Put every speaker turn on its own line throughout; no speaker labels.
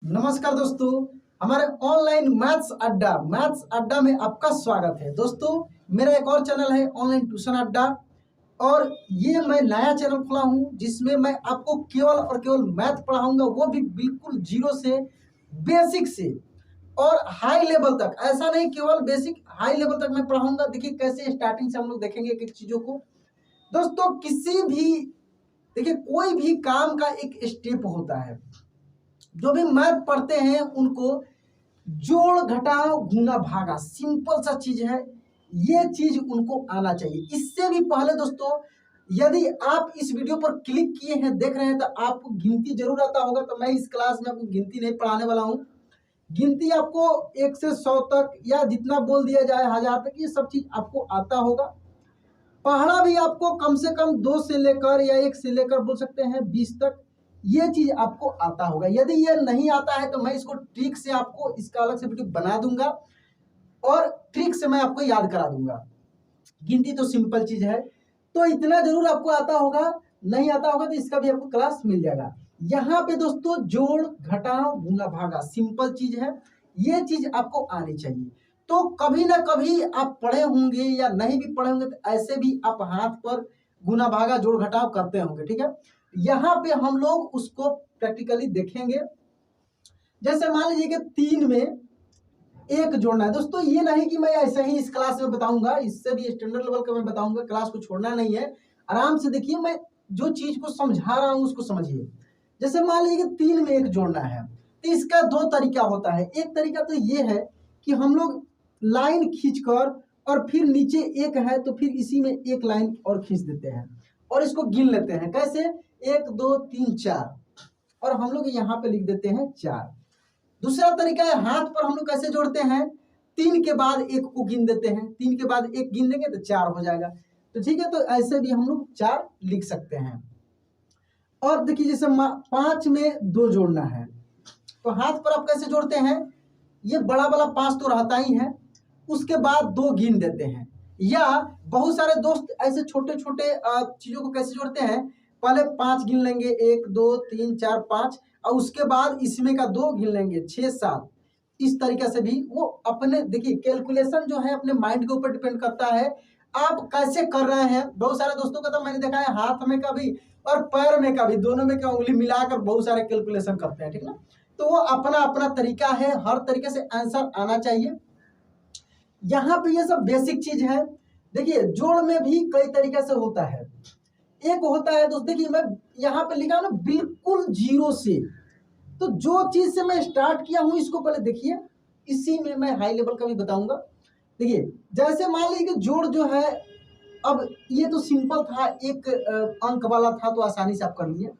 नमस्कार दोस्तों, हमारे ऑनलाइन मैथ्स अड्डा में आपका स्वागत है। दोस्तों, मेरा एक और चैनल है ऑनलाइन ट्यूशन अड्डा और ये मैं नया चैनल खोला हूँ जिसमें मैं आपको केवल और केवल मैथ पढ़ाऊंगा, वो भी बिल्कुल जीरो से, बेसिक से और हाई लेवल तक। ऐसा नहीं केवल बेसिक, हाई लेवल तक मैं पढ़ाऊंगा। देखिए कैसे स्टार्टिंग से हम लोग देखेंगे एक एक चीजों को। दोस्तों किसी भी, देखिए कोई भी काम का एक स्टेप होता है। जो भी मैथ पढ़ते हैं उनको जोड़ घटाओ गुना भागा सिंपल सा चीज है, ये चीज उनको आना चाहिए। इससे भी पहले दोस्तों, यदि आप इस वीडियो पर क्लिक किए हैं, देख रहे हैं, तो आपको गिनती जरूर आता होगा। तो मैं इस क्लास में आपको गिनती नहीं पढ़ाने वाला हूँ। गिनती आपको 1 से 100 तक या जितना बोल दिया जाए 1000 तक, ये सब चीज आपको आता होगा। पढ़ना भी आपको कम से कम 2 से लेकर या 1 से लेकर बोल सकते हैं 20 तक, ये चीज आपको आता होगा। यदि ये नहीं आता है तो मैं इसको ट्रिक से आपको इसका अलग से वीडियो बना दूंगा और ट्रिक से मैं आपको याद करा दूंगा। गिनती तो सिंपल चीज है, तो इतना जरूर आपको आता होगा। नहीं आता होगा तो इसका भी आपको क्लास मिल जाएगा। यहाँ पे दोस्तों जोड़ घटाओ गुना भागा सिंपल चीज है, ये चीज आपको आनी चाहिए। तो कभी ना कभी आप पढ़े होंगे या नहीं भी पढ़े होंगे तो ऐसे भी आप हाथ पर गुना भागा जोड़ घटाव करते होंगे, ठीक है। यहाँ पे हम लोग उसको प्रैक्टिकली देखेंगे। जैसे मान लीजिए कि 3 में 1 जोड़ना है। दोस्तों ये नहीं कि मैं ऐसे ही इस क्लास में बताऊंगा, इससे भी स्टैंडर्ड लेवल का मैं बताऊंगा, क्लास को छोड़ना नहीं है। आराम से देखिए, मैं जो चीज को समझा रहा हूं उसको समझिए। जैसे मान लीजिए कि 3 में 1 जोड़ना है, तो इसका 2 तरीका होता है। एक तरीका तो ये है कि हम लोग लाइन खींचकर और फिर नीचे 1 है तो फिर इसी में 1 लाइन और खींच देते हैं और इसको गिन लेते हैं। कैसे? 1 2 3 4 और हम लोग यहाँ पे लिख देते हैं 4। दूसरा तरीका है हाथ पर हम लोग कैसे जोड़ते हैं, 3 के बाद 1 को गिन देते हैं, 3 के बाद 1 गिन देंगे तो 4 हो जाएगा। तो ठीक है, तो ऐसे भी हम लोग 4 लिख सकते हैं। और देखिए जैसे 5 में 2 जोड़ना है, तो हाथ पर आप कैसे जोड़ते हैं, ये बड़ा वाला 5 तो रहता ही है, उसके बाद 2 गिन देते हैं। या बहुत सारे दोस्त ऐसे छोटे छोटे चीजों को कैसे जोड़ते हैं, पहले 5 गिन लेंगे, 1 2 3 4 5, और उसके बाद इसमें का 2 गिन लेंगे, 6 7। इस तरीके से भी वो अपने, देखिए कैलकुलेशन जो है अपने माइंड के ऊपर डिपेंड करता है आप कैसे कर रहे हैं। बहुत सारे दोस्तों का तो मैंने देखा है हाथ में का भी और पैर में का भी, दोनों में का उंगली मिलाकर बहुत सारे कैलकुलेशन करते हैं, ठीक ना। तो वो अपना अपना तरीका है, हर तरीके से आंसर आना चाहिए। यहाँ पे ये सब बेसिक चीज है। देखिए जोड़ में भी कई तरीके से होता है। एक होता है दोस्त, देखिए मैं यहाँ पे लिखा ना बिल्कुल जीरो से, तो जो चीज से मैं स्टार्ट किया हूं इसको पहले देखिए, इसी में मैं हाई लेवल का भी बताऊंगा। देखिए जैसे मान लीजिए कि जोड़ जो है, अब ये तो सिंपल था, 1 अंक वाला था तो आसानी से आप कर लिए।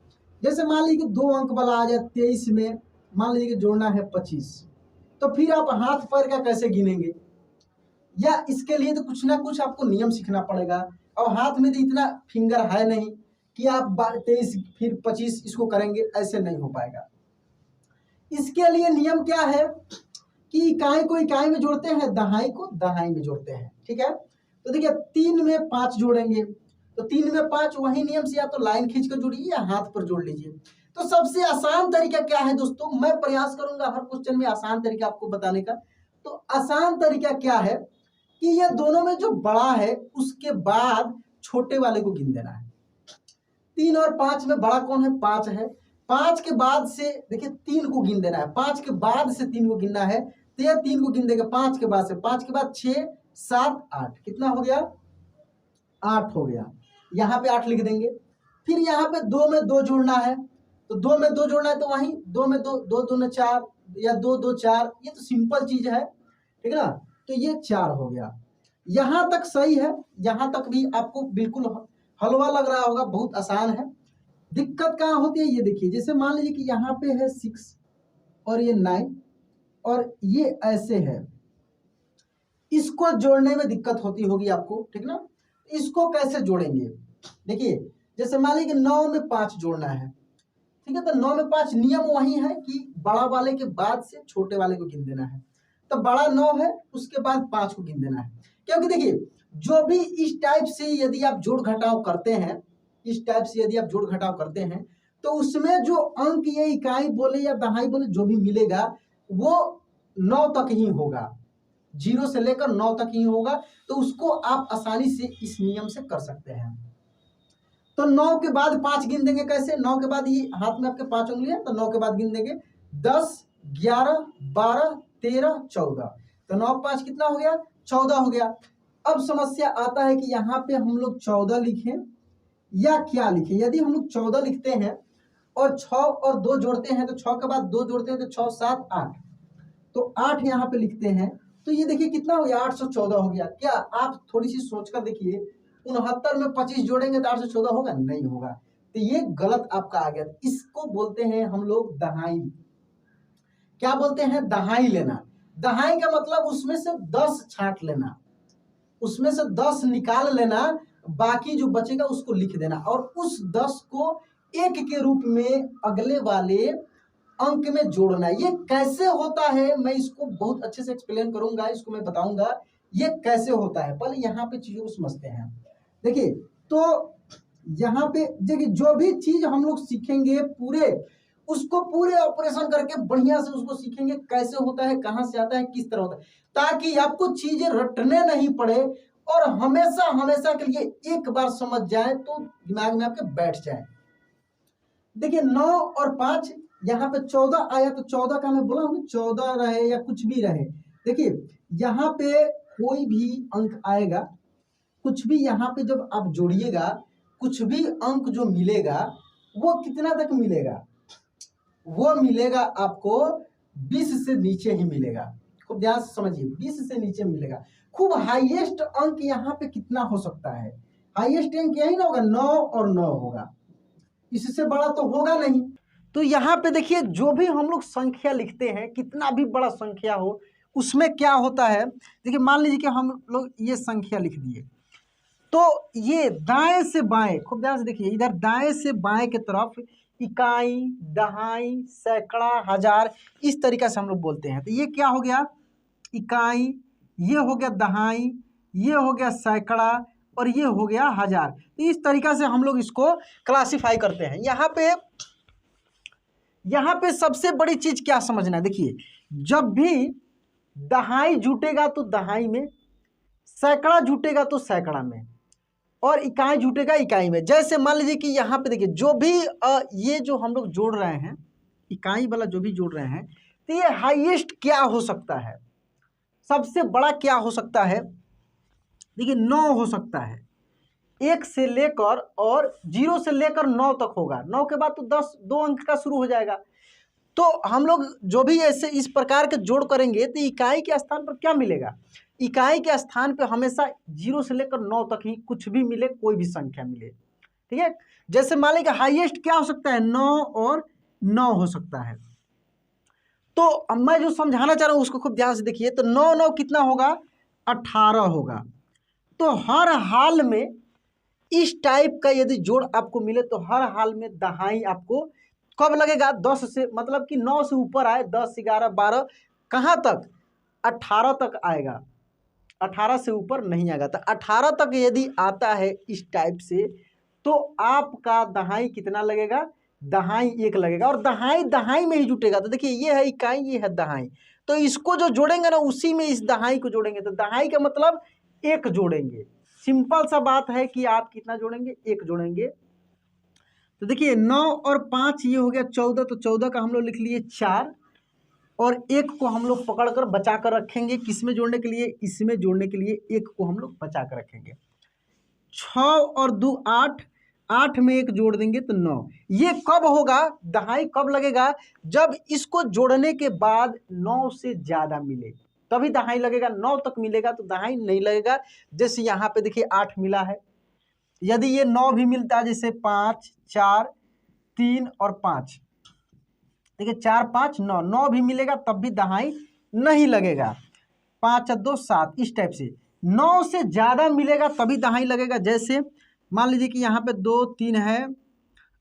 जैसे मान लीजिए कि 2 अंक वाला आ जाए, 23 में मान लीजिए कि जोड़ना है 25, तो फिर आप हाथ पैर का कैसे गिनेंगे, या इसके लिए तो कुछ ना कुछ आपको नियम सीखना पड़ेगा। और हाथ में तो इतना फिंगर है नहीं कि आप 23 फिर 25 इसको करेंगे, ऐसे नहीं हो पाएगा। इसके लिए नियम क्या है कि इकाई को इकाई में जोड़ते हैं, दहाई को दहाई में जोड़ते हैं, ठीक है। तो देखिए 3 में 5 जोड़ेंगे, तो 3 में 5 वही नियम से या तो लाइन खींच कर जोड़िए या हाथ पर जोड़ लीजिए। तो सबसे आसान तरीका क्या है दोस्तों, मैं प्रयास करूंगा हर क्वेश्चन में आसान तरीका आपको बताने का। तो आसान तरीका क्या है कि ये दोनों में जो बड़ा है उसके बाद छोटे वाले को गिन देना है। 3 और 5 में बड़ा कौन है, 5 है। 5 के बाद से देखिए 3 को गिन देना है, 5 के बाद से 3 को गिनना है, तो ये 3 को गिन देंगे 5 के बाद से, 5 के बाद 6 7 8, कितना हो गया, 8 हो गया। यहाँ पे 8 लिख देंगे। फिर यहाँ पे 2 में 2 जोड़ना है, तो 2 में 2 जोड़ना है तो वहीं 2 में 2, 2 2 4 या 2 2 4, ये तो सिंपल चीज है, ठीक है ना। तो ये 4 हो गया। यहां तक सही है, यहां तक भी आपको बिल्कुल हलवा लग रहा होगा, बहुत आसान है। दिक्कत कहाँ होती है, ये देखिए जैसे मान लीजिए कि यहाँ पे है 6 और ये 9 और ये ऐसे है, इसको जोड़ने में दिक्कत होती होगी आपको, ठीक ना। इसको कैसे जोड़ेंगे, देखिए जैसे मान लीजिए कि 9 में 5 जोड़ना है, ठीक है। तो 9 में 5 नियम वही है कि बड़ा वाले के बाद से छोटे वाले को गिन देना है। तो बड़ा 9 है, उसके बाद 5 को गिन देना है। क्योंकि देखिए जो भी इस टाइप से यदि आप जोड़ घटाव करते हैं, इस टाइप से यदि आप जोड़ घटाव करते हैं, तो उसमें जो अंक ये इकाई बोले या दहाई बोले जो भी मिलेगा वो 9 तक ही होगा, 0 से लेकर 9 तक ही होगा। तो उसको आप आसानी से इस नियम से कर सकते हैं। तो 9 के बाद 5 गिन देंगे कैसे? 9 के बाद ये हाथ में आपके 5 उंगलियां, तो 9 के बाद गिन देंगे 10, 11, 12, 13, 14। तो 9 5 कितना हो गया? 14 हो गया। अब समस्या आता है कि यहाँ पे हम लोग 14 लिखें या क्या लिखें। यदि हम लोग 14 लिखते हैं और 6 और 2 जोड़ते हैं, तो 6 के बाद 2 जोड़ते हैं तो 6 7 8, तो 8 यहाँ पे लिखते हैं, तो ये देखिए कितना हो गया? 814 हो गया। क्या आप थोड़ी सी सोचकर देखिए, 69 में 25 जोड़ेंगे तो 814 होगा? नहीं होगा। तो ये गलत आपका आ गया। इसको बोलते हैं हम लोग दहाई। क्या बोलते हैं? दहाई लेना। दहाई का मतलब उसमें से 10 छांट लेना, उसमें से 10 निकाल लेना, बाकी जो बचेगा उसको लिख देना, और उस 10 को 1 के रूप में अगले वाले अंक में जोड़ना। ये कैसे होता है मैं इसको बहुत अच्छे से एक्सप्लेन करूंगा, इसको मैं बताऊंगा ये कैसे होता है। पहले यहाँ पे चीजों को समझते हैं। देखिए, तो यहाँ पे देखिए जो भी चीज हम लोग सीखेंगे पूरे उसको पूरे ऑपरेशन करके बढ़िया से उसको सीखेंगे, कैसे होता है, कहाँ से आता है, किस तरह होता है, ताकि आपको चीजें रटने नहीं पड़े और हमेशा हमेशा के लिए एक बार समझ जाए तो दिमाग में आपके बैठ जाए। देखिए 9 और 5, यहाँ पे 14 आया, तो 14 का मैं बोला हूँ 14 रहे या कुछ भी रहे। देखिए यहाँ पे कोई भी अंक आएगा, कुछ भी यहाँ पे जब आप जोड़िएगा, कुछ भी अंक जो मिलेगा वो कितना तक मिलेगा? वो मिलेगा आपको 20 से नीचे ही मिलेगा। खूब ध्यान से समझिए, 20 से नीचे मिलेगा। खूब हाईएस्ट अंक यहाँ पे कितना हो सकता है? हाईएस्ट अंक यही ना होगा, 9 और 9 होगा, इससे बड़ा तो होगा नहीं। तो यहाँ पे देखिए जो भी हम लोग संख्या लिखते हैं, कितना भी बड़ा संख्या हो, उसमें क्या होता है, देखिए मान लीजिए कि हम लोग ये संख्या लिख दिए, तो ये दाएं से बाएं, खूब ध्यान से देखिए, इधर दाएं से बाएं की तरफ इकाई, दहाई, सैकड़ा, हजार, इस तरीके से हम लोग बोलते हैं। तो ये क्या हो गया? इकाई, ये हो गया दहाई, ये हो गया सैकड़ा, और ये हो गया हजार। तो इस तरीका से हम लोग इसको क्लासिफाई करते हैं। यहाँ पे सबसे बड़ी चीज क्या समझना, देखिए जब भी दहाई जुटेगा तो दहाई में, सैकड़ा जुटेगा तो सैकड़ा में, और इकाई जुटेगा इकाई में। जैसे मान लीजिए कि यहाँ पे देखिए जो भी ये जो हम लोग जोड़ रहे हैं, इकाई वाला जो भी जोड़ रहे हैं, तो ये हाईएस्ट क्या हो सकता है, सबसे बड़ा क्या हो सकता है? देखिए 9 हो सकता है, 1 से लेकर और 0 से लेकर 9 तक होगा। 9 के बाद तो 10 2 अंक का शुरू हो जाएगा। तो हम लोग जो भी ऐसे इस प्रकार के जोड़ करेंगे तो इकाई के स्थान पर क्या मिलेगा? इकाई के स्थान पर हमेशा 0 से लेकर 9 तक ही कुछ भी मिले, कोई भी संख्या मिले, ठीक है। जैसे मान लीजिए हाईएस्ट क्या हो सकता है? 9 और 9 हो सकता है। तो मैं जो समझाना चाह रहा हूँ उसको खूब ध्यान से देखिए। तो 9 9 कितना होगा? 18 होगा। तो हर हाल में इस टाइप का यदि जोड़ आपको मिले तो हर हाल में दहाई आपको कब लगेगा? 10 से, मतलब कि 9 से ऊपर आए, 10 11 12, कहाँ तक? 18 तक आएगा, 18 से ऊपर नहीं आएगा। तो 18 तक यदि आता है इस टाइप से, तो आपका दहाई कितना लगेगा? दहाई 1 लगेगा, और दहाई दहाई में ही जुटेगा। तो देखिए ये है इकाई, ये है दहाई, तो इसको जो जोड़ेंगे ना उसी में इस दहाई को जोड़ेंगे। तो दहाई का मतलब 1 जोड़ेंगे। सिंपल सा बात है कि आप कितना जोड़ेंगे? 1 जोड़ेंगे। तो देखिए 9 और 5 ये हो गया 14, तो 14 का हम लोग लिख लिए 4, और 1 को हम लोग पकड़कर बचा कर रखेंगे। किस में जोड़ने के लिए? इसमें जोड़ने के लिए 1 को हम लोग बचा कर रखेंगे। 6 और 2 8, 8 में 1 जोड़ देंगे तो 9। ये कब होगा? दहाई कब लगेगा? जब इसको जोड़ने के बाद 9 से ज़्यादा मिले तभी दहाई लगेगा। 9 तक मिलेगा तो दहाई नहीं लगेगा। जैसे यहाँ पे देखिए 8 मिला है, यदि ये 9 भी मिलता है, जैसे 5 4 3 और 5, देखिए 4 5 9, 9 भी मिलेगा तब भी दहाई नहीं लगेगा। 5 2 7, इस टाइप से 9 से ज़्यादा मिलेगा तभी दहाई लगेगा। जैसे मान लीजिए कि यहाँ पे 2 3 है,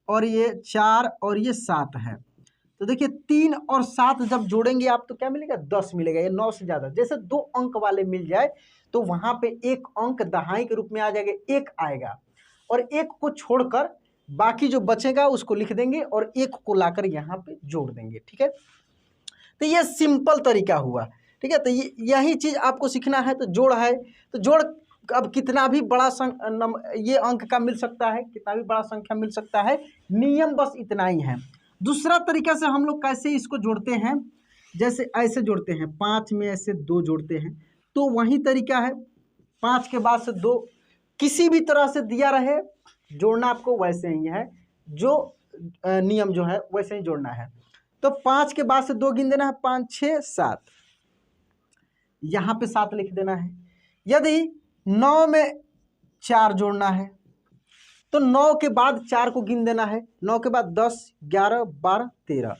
और ये 4 और ये 7 है, तो देखिए 3 और 7 जब जोड़ेंगे आप तो क्या मिलेगा? 10 मिलेगा। ये 9 से ज़्यादा, जैसे 2 अंक वाले मिल जाए तो वहाँ पे 1 अंक दहाई के रूप में आ जाएगा, 1 आएगा, और 1 को छोड़कर बाकी जो बचेगा उसको लिख देंगे और एक को लाकर यहाँ पे जोड़ देंगे। ठीक है, तो ये सिंपल तरीका हुआ। ठीक है, तो यही चीज़ आपको सीखना है। तो जोड़ है तो जोड़ अब कितना भी बड़ा ये अंक का मिल सकता है, कितना भी बड़ा संख्या मिल सकता है, नियम बस इतना ही है। दूसरा तरीका से हम लोग कैसे इसको जोड़ते हैं, जैसे ऐसे जोड़ते हैं, 5 में ऐसे 2 जोड़ते हैं, तो वही तरीका है। 5 के बाद से 2 किसी भी तरह से दिया रहे, जोड़ना आपको वैसे ही है, जो नियम जो है वैसे ही जोड़ना है। तो 5 के बाद से 2 गिन देना है, 5 6 7, यहाँ पे 7 लिख देना है। यदि 9 में 4 जोड़ना है तो 9 के बाद 4 को गिन देना है, 9 के बाद 10 11 12 13,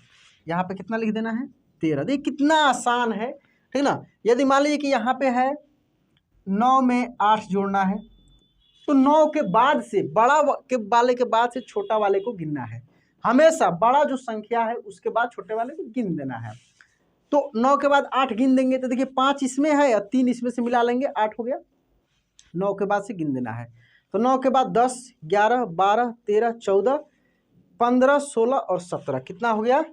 यहाँ पे कितना लिख देना है 13। देखिए कितना आसान है, ठीक ना। यदि मान लीजिए कि यहाँ पे है 9 में 8 जोड़ना है तो 9 के बाद से बड़ा के वाले के बाद से छोटा वाले को गिनना है। हमेशा बड़ा जो संख्या है उसके बाद छोटे वाले को गिन देना है। तो 9 के बाद 8 गिन देंगे तो देखिए 5 इसमें है और 3 इसमें से मिला लेंगे, 8 हो गया। 9 के बाद से गिन देना है, तो 9 के बाद 10 11 12 13 14 15 16 और 17, कितना हो गया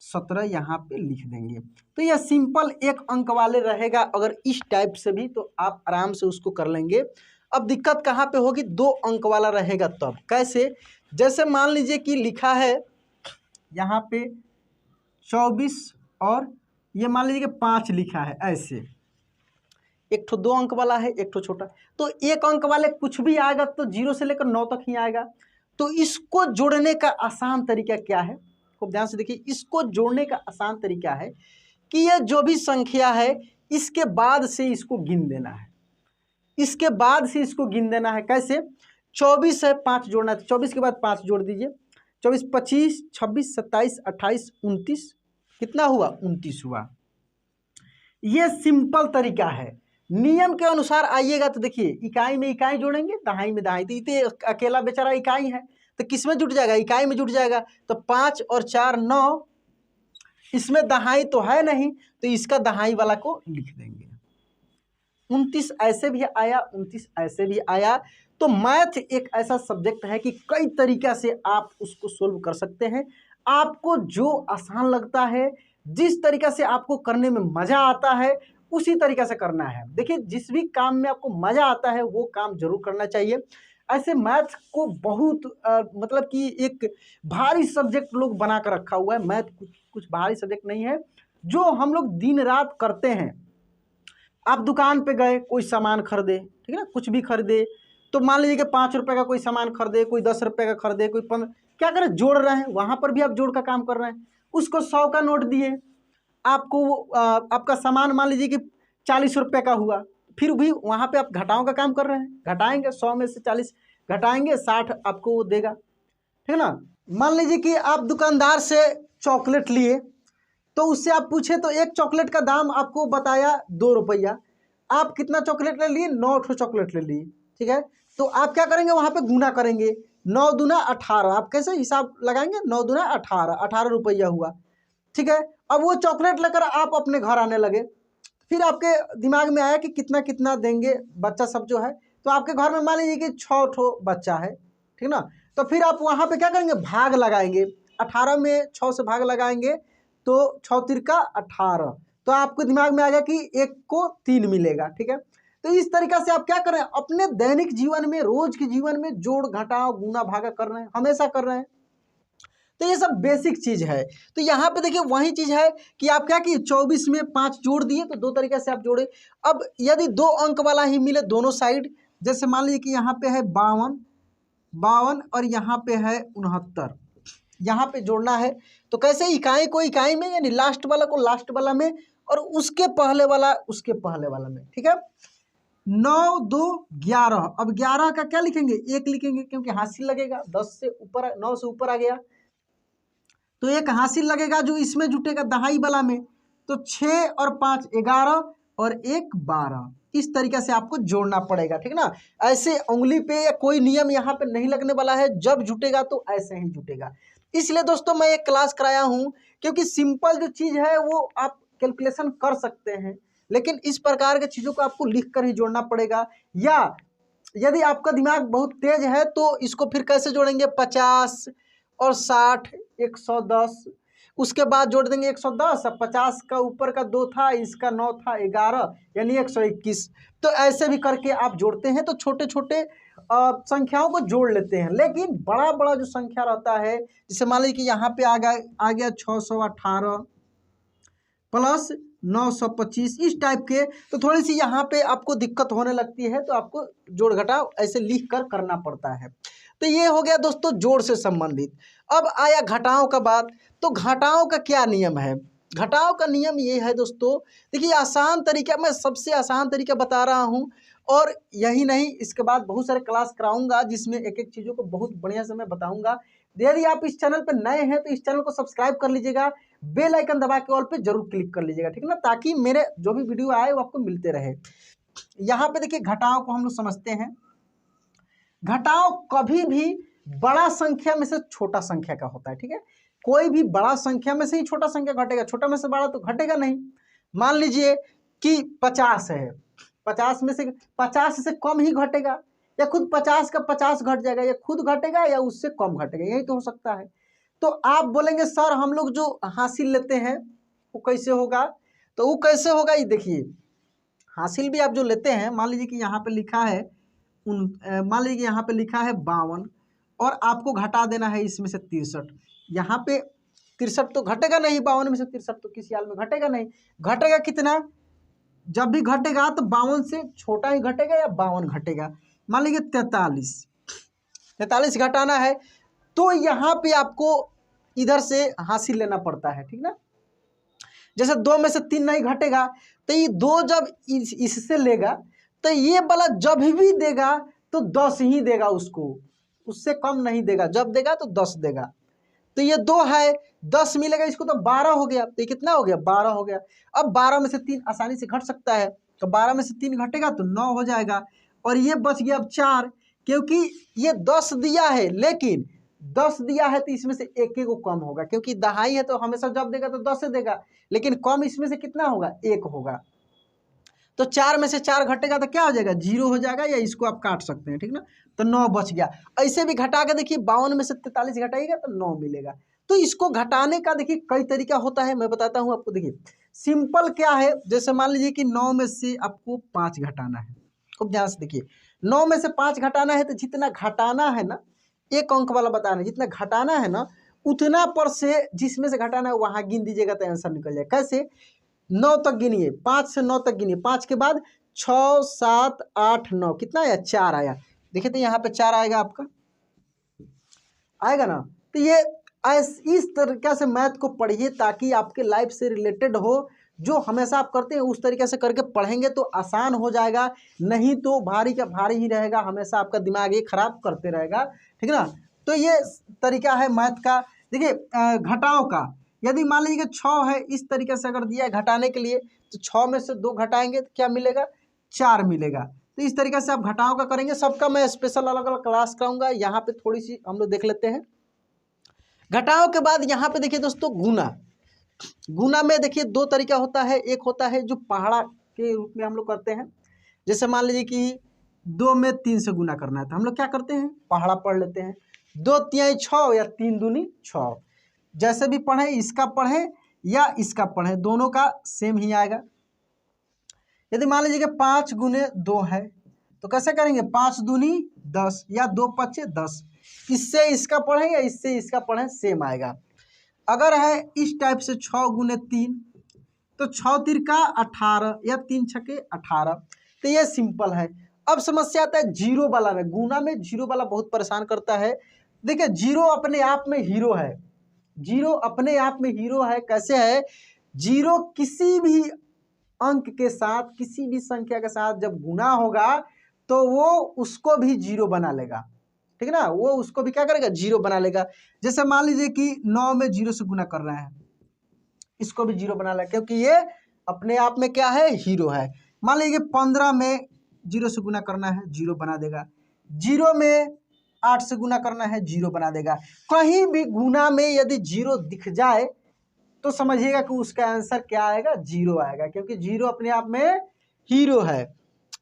17, यहाँ पे लिख देंगे। तो यह सिंपल एक अंक वाले रहेगा। अगर इस टाइप से भी तो आप आराम से उसको कर लेंगे। अब दिक्कत कहाँ पे होगी, 2 अंक वाला रहेगा तब। कैसे, जैसे मान लीजिए कि लिखा है यहाँ पे 24 और ये मान लीजिए कि 5 लिखा है, ऐसे एक ठो 2 अंक वाला है, एक ठो छोटा। तो 1 अंक वाले कुछ भी आएगा तो 0 से लेकर 9 तक ही आएगा। तो इसको जोड़ने का आसान तरीका क्या है, खूब ध्यान से देखिए। इसको जोड़ने का आसान तरीका है कि यह जो भी संख्या है इसके बाद से इसको गिन देना है, इसके बाद से इसको गिन देना है। कैसे, 24 है, 5 जोड़ना है, 24 के बाद 5 जोड़ दीजिए, 24 25 26 27 28 29, कितना हुआ 29 हुआ। ये सिंपल तरीका है। नियम के अनुसार आइएगा तो देखिए, इकाई में इकाई जोड़ेंगे, दहाई में दहाई। तो इतने अकेला बेचारा इकाई है तो किस में जुट जाएगा, इकाई में जुट जाएगा। तो 5 और 4 9, इसमें दहाई तो है नहीं तो इसका दहाई वाला को लिख देंगे। 29 ऐसे भी आया, 29 ऐसे भी आया। तो मैथ एक ऐसा सब्जेक्ट है कि कई तरीक़ा से आप उसको सोल्व कर सकते हैं। आपको जो आसान लगता है, जिस तरीक़ा से आपको करने में मज़ा आता है, उसी तरीक़ा से करना है। देखिए, जिस भी काम में आपको मज़ा आता है वो काम जरूर करना चाहिए। ऐसे मैथ को बहुत मतलब कि एक भारी सब्जेक्ट लोग बना कर रखा हुआ है। मैथ कुछ भारी सब्जेक्ट नहीं है, जो हम लोग दिन रात करते हैं। आप दुकान पे गए, कोई सामान खरीदे, ठीक है ना, कुछ भी खरीदे, तो मान लीजिए कि 5 रुपये का कोई सामान खरीदे, कोई 10 रुपये का खरीदे, कोई 15, क्या करें, जोड़ रहे हैं। वहाँ पर भी आप जोड़ का काम कर रहे हैं। उसको 100 का नोट दिए, आपको आपका सामान मान लीजिए कि 40 रुपये का हुआ, फिर भी वहाँ पे आप घटाओं का काम कर रहे हैं। घटाएंगे, 100 में से 40 घटाएंगे, 60 आपको वो देगा, ठीक है ना। मान लीजिए कि आप दुकानदार से चॉकलेट लिए, तो उससे आप पूछे तो एक चॉकलेट का दाम आपको बताया 2 रुपया। आप कितना चॉकलेट ले लिए, 9 ठो चॉकलेट ले लिए, ठीक है। तो आप क्या करेंगे, वहाँ पे गुना करेंगे, 9 दूना 18। आप कैसे हिसाब लगाएंगे, 9 दूना 18, 18 रुपया हुआ, ठीक है। अब वो चॉकलेट लेकर आप अपने घर आने लगे, फिर आपके दिमाग में आया कि कितना कितना देंगे बच्चा सब जो है। तो आपके घर में मान लीजिए कि 6 ठो बच्चा है, ठीक ना। तो फिर आप वहाँ पे क्या करेंगे, भाग लगाएंगे, 18 में 6 से भाग लगाएंगे तो 6 तिरका 18। तो आपको दिमाग में आ गया कि 1 को 3 मिलेगा, ठीक है। तो इस तरीक़ा से आप क्या कर रहे हैं, अपने दैनिक जीवन में, रोज के जीवन में जोड़ घटाव गुना भागा कर रहे हैं, हमेशा कर रहे हैं। तो ये सब बेसिक चीज़ है। तो यहाँ पे देखिए वही चीज़ है कि आप क्या किए, 24 में 5 जोड़ दिए, तो 2 तरीके से आप जोड़े। अब यदि 2 अंक वाला ही मिले दोनों साइड, जैसे मान लीजिए कि यहाँ पे है 52 और यहाँ पे है 69, यहाँ पे जोड़ना है। तो कैसे, इकाई को इकाई में, यानी लास्ट वाला को लास्ट वाला में, और उसके पहले वाला उसके पहले वाला में, ठीक है। 9 2 11। अब 11 का क्या लिखेंगे, 1 लिखेंगे, क्योंकि हासिल लगेगा, 10 से ऊपर, 9 से ऊपर आ गया तो 1 हासिल लगेगा, जो इसमें जुटेगा दहाई वाला में। तो 6 और 5 11 और 1 12। इस तरीके से आपको जोड़ना पड़ेगा, ठीक ना। ऐसे उंगली पे या कोई नियम यहाँ पे नहीं लगने वाला है, जब जुटेगा तो ऐसे ही जुटेगा। इसलिए दोस्तों मैं एक क्लास कराया हूँ, क्योंकि सिंपल जो चीज़ है वो आप कैलकुलेशन कर सकते हैं, लेकिन इस प्रकार के चीज़ों को आपको लिख कर ही जोड़ना पड़ेगा। या यदि आपका दिमाग बहुत तेज है तो इसको फिर कैसे जोड़ेंगे, 50 और 60 110, उसके बाद जोड़ देंगे 110, अब 50 का ऊपर का 2 था, इसका 9 था, 11 यानी 121। तो ऐसे भी करके आप जोड़ते हैं, तो छोटे छोटे संख्याओं को जोड़ लेते हैं। लेकिन बड़ा बड़ा जो संख्या रहता है, जैसे मान लीजिए कि यहाँ पे आ गया 618 प्लस 925 इस टाइप के, तो थोड़ी सी यहाँ पे आपको दिक्कत होने लगती है, तो आपको जोड़ घटाव ऐसे लिख कर करना पड़ता है। तो ये हो गया दोस्तों जोड़ से संबंधित। अब आया घटाव का बात, तो घटाव का क्या नियम है। घटाव का नियम ये है दोस्तों, देखिए आसान तरीका, मैं सबसे आसान तरीका बता रहा हूँ, और यही नहीं, इसके बाद बहुत सारे क्लास कराऊंगा जिसमें एक एक चीज़ों को बहुत बढ़िया से मैं बताऊंगा। यदि आप इस चैनल पर नए हैं तो इस चैनल को सब्सक्राइब कर लीजिएगा, बेल आइकन दबा के ऑल पे जरूर क्लिक कर लीजिएगा, ठीक है ना, ताकि मेरे जो भी वीडियो आए वो आपको मिलते रहे। यहाँ पे देखिए घटाव को हम लोग समझते हैं। घटाव कभी भी बड़ा संख्या में से छोटा संख्या का होता है, ठीक है। कोई भी बड़ा संख्या में से ही छोटा संख्या घटेगा, छोटा में से बड़ा तो घटेगा नहीं। मान लीजिए कि 50 है, 50 में से 50 से कम ही घटेगा, या खुद 50 का 50 घट जाएगा, या खुद घटेगा या उससे कम घटेगा, यही तो हो सकता है। तो आप बोलेंगे सर हम लोग जो हासिल लेते हैं वो कैसे होगा, तो वो कैसे होगा, ये देखिए हासिल भी आप जो लेते हैं, मान लीजिए कि यहाँ पे लिखा है मान लीजिए यहाँ पे लिखा है 52, और आपको घटा देना है इसमें से 63। यहाँ पे 63 तो घटेगा नहीं, 52 में से 63 तो किसी हाल में घटेगा नहीं। घटेगा कितना, जब भी घटेगा तो 52 से छोटा ही घटेगा या 52 घटेगा। मान लीजिए 43 घटाना है, तो यहाँ पे आपको इधर से हासिल लेना पड़ता है, ठीक ना। जैसे 2 में से 3 नहीं घटेगा, तो ये 2 जब इससे लेगा तो ये वाला जब भी देगा तो 10 ही देगा उसको, उससे कम नहीं देगा, जब देगा तो 10 देगा। तो ये 2 है, 10 मिलेगा इसको तो 12 हो गया, तो ये कितना हो गया, 12 हो गया। अब 12 में से 3 आसानी से घट सकता है, तो 12 में से 3 घटेगा तो 9 हो जाएगा, और ये बच गया अब 4, क्योंकि ये 10 दिया है, लेकिन 10 दिया है तो इसमें से एक को कम होगा, क्योंकि दहाई है तो हमेशा जब देगा तो 10 से देगा, लेकिन कम इसमें से कितना होगा, 1 होगा। तो 4 में से 4 घटेगा तो क्या हो जाएगा, 0 हो जाएगा, या इसको आप काट सकते हैं, ठीक ना। तो 9 बच गया। ऐसे भी घटा के देखिए 52 में से 43 घटाइएगा तो 9 मिलेगा। तो इसको घटाने का देखिए कई तरीका होता है, मैं बताता हूँ आपको। देखिए सिंपल क्या है, जैसे मान लीजिए कि 9 में से आपको 5 घटाना है, खूब ध्यान से देखिए, 9 में से 5 घटाना है, तो जितना घटाना है ना, एक अंक वाला बताना है, जितना घटाना है ना उतना पर से जिसमें से घटाना है वहां गिन दीजिएगा तो आंसर निकल जाए। कैसे, 9 तक गिनिए, 5 से 9 तक गिनिए, 5 के बाद 6 7 8 9, कितना आया, 4 आया। देखिए तो यहाँ पे 4 आएगा, आपका आएगा ना। तो ये इस तरीके से मैथ को पढ़िए ताकि आपके लाइफ से रिलेटेड हो, जो हमेशा आप करते हैं उस तरीके से करके पढ़ेंगे तो आसान हो जाएगा, नहीं तो भारी का भारी ही रहेगा, हमेशा आपका दिमाग ये खराब करते रहेगा, ठीक है ना। तो ये तरीका है मैथ का। देखिए घटाव का, यदि मान लीजिए कि 6 है, इस तरीके से अगर दिया है घटाने के लिए, तो 6 में से 2 घटाएंगे तो क्या मिलेगा, 4 मिलेगा। तो इस तरीके से आप घटाव का करेंगे, सबका मैं स्पेशल अलग अलग क्लास कराऊंगा। यहाँ पे थोड़ी सी हम लोग देख लेते हैं घटाव के बाद। यहाँ पे देखिए दोस्तों गुना, गुना में देखिए 2 तरीका होता है, एक होता है जो पहाड़ा के रूप में हम लोग करते हैं। जैसे मान लीजिए कि 2 में 3 से गुना करना है, तो हम लोग क्या करते हैं, पहाड़ा पढ़ लेते हैं, 2 तिहाई 6 या 3 दूनी 6, जैसे भी पढ़ें, इसका पढ़ें या इसका पढ़ें, दोनों का सेम ही आएगा। यदि मान लीजिए कि 5 गुने 2 है, तो कैसे करेंगे, 5 दूनी 10 या 2 पच्चे 10, इससे इसका पढ़ें या इससे इसका पढ़ें, सेम आएगा। अगर है इस टाइप से 6 गुने 3, तो 6 तिरका 18 या 3 छके 18, तो ये सिंपल है। अब समस्या आता है जीरो वाला में, गुना में जीरो वाला बहुत परेशान करता है। देखिए जीरो अपने आप में हीरो है, जीरो अपने आप में हीरो है। कैसे है, जीरो किसी भी अंक के साथ, किसी भी संख्या के साथ जब गुना होगा तो वो उसको भी जीरो बना लेगा, ठीक है ना, वो उसको भी क्या करेगा, जीरो बना लेगा। जैसे मान लीजिए कि 9 में 0 से गुना कर रहे हैं, इसको भी जीरो बना लेगा, क्योंकि ये अपने आप में क्या है, हीरो है। मान लीजिए 15 में 0 से गुना करना है, जीरो बना देगा। 0 में 8 से गुना करना है, जीरो बना देगा। कहीं भी गुना में यदि जीरो दिख जाए तो समझिएगा कि उसका आंसर क्या आएगा, जीरो आएगा, क्योंकि जीरो अपने आप में हीरो है।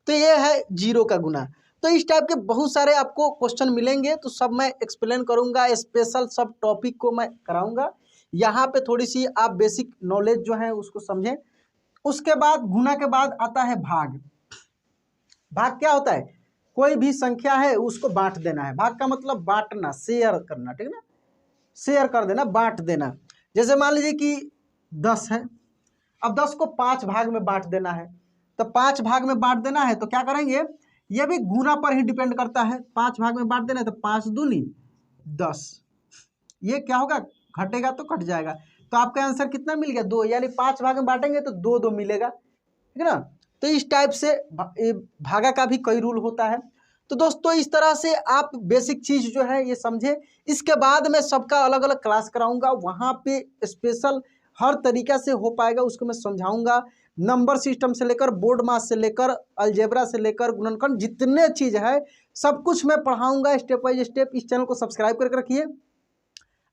तो ये है जीरो का गुना। तो इस टाइप के बहुत सारे आपको क्वेश्चन मिलेंगे, तो सब मैं एक्सप्लेन करूंगा, स्पेशल सब टॉपिक को मैं कराऊंगा। यहाँ पे थोड़ी सी आप बेसिक नॉलेज जो है उसको समझें। उसके बाद गुना के बाद आता है भाग। भाग क्या होता है? कोई भी संख्या है उसको बांट देना है। भाग का मतलब बांटना, शेयर करना, ठीक ना, शेयर कर देना, बांट देना। जैसे मान लीजिए कि 10 है, अब 10 को 5 भाग में बांट देना है, तो 5 भाग में बांट देना है तो क्या करेंगे, ये भी गुना पर ही डिपेंड करता है। 5 भाग में बांट देना है तो 5 दूनी 10, ये क्या होगा, घटेगा तो कट जाएगा, तो आपका आंसर कितना मिल गया, 2, यानी 5 भाग में बांटेंगे तो 2 2 मिलेगा, ठीक है ना। तो इस टाइप से भागा का भी कई रूल होता है। तो दोस्तों इस तरह से आप बेसिक चीज जो है ये समझे। इसके बाद मैं सबका अलग अलग क्लास कराऊंगा, वहाँ पे स्पेशल हर तरीका से हो पाएगा उसको मैं समझाऊंगा। नंबर सिस्टम से लेकर बोर्ड मास से लेकर अलजेब्रा से लेकर गुणनखंड, जितने चीज है सब कुछ मैं पढ़ाऊंगा स्टेप बाय स्टेप। इस चैनल को सब्सक्राइब करके रखिए,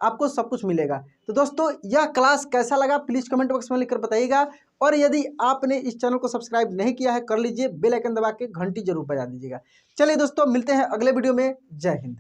आपको सब कुछ मिलेगा। तो दोस्तों यह क्लास कैसा लगा प्लीज़ कमेंट बॉक्स में लिखकर बताइएगा। और यदि आपने इस चैनल को सब्सक्राइब नहीं किया है कर लीजिए, बेल आइकन दबा के घंटी जरूर बजा दीजिएगा। चलिए दोस्तों मिलते हैं अगले वीडियो में। जय हिंद।